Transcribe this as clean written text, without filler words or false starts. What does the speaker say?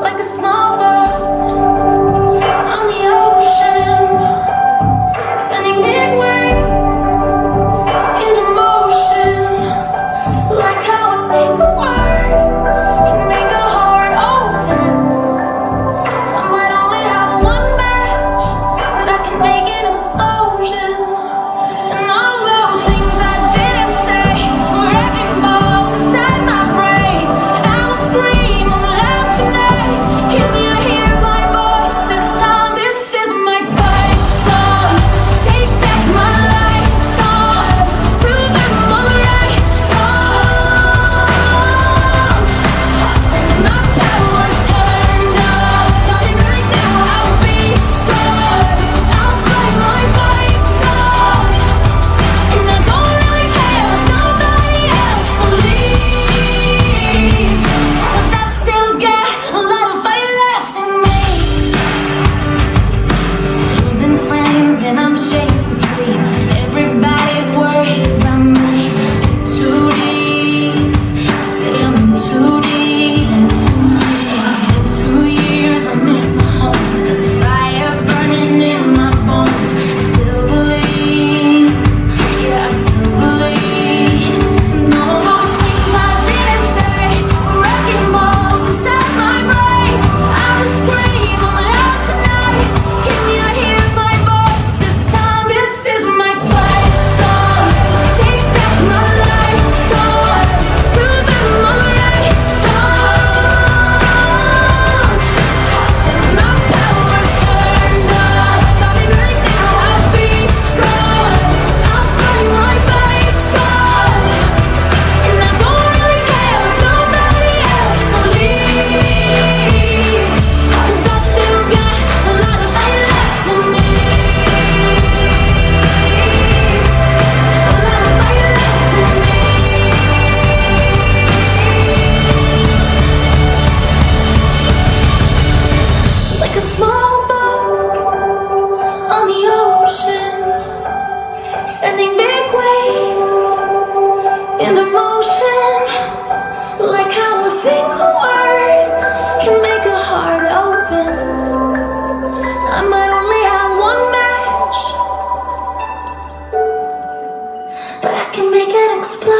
Like a small boat on the ocean, sending big waves into motion. Like how a single word can make a heart open. I might only have one match, but I can make an explosion. And all those things I didn't say were wrecking balls inside my brain. I will scream loud tonight. Can you hear my voice this time? This is my fight song. Take back my life song. Prove I'm alright song. My power's turned off. Starting right now, I'll be strong. I'll play my fight song. And I don't really care if nobody else believes, 'cause I've still got a lot of fight left in me. Losing friends and I'm chasing sleep. Everybody's worried about me. In too deep, say I'm in too deep. It's been 2 years, I miss my home. There's a fire burning in my bones. Still believe, yeah, I still believe. And all those things I didn't say were wrecking balls inside my brain. I will scream loud tonight. Can you hear my voice this time? This is my fight song. Take back my life song. Prove I'm alright song. My power's turned off. Starting right now, I'll be strong. I'll play my fight song. And I don't really care if nobody else believes, 'cause I've still got a lot of fight left in me. A lot of fight left in me. Like a small boat on the ocean, sending big waves into motion. Like how a single word can make a heart open. I might only have one match, but I can make it explode.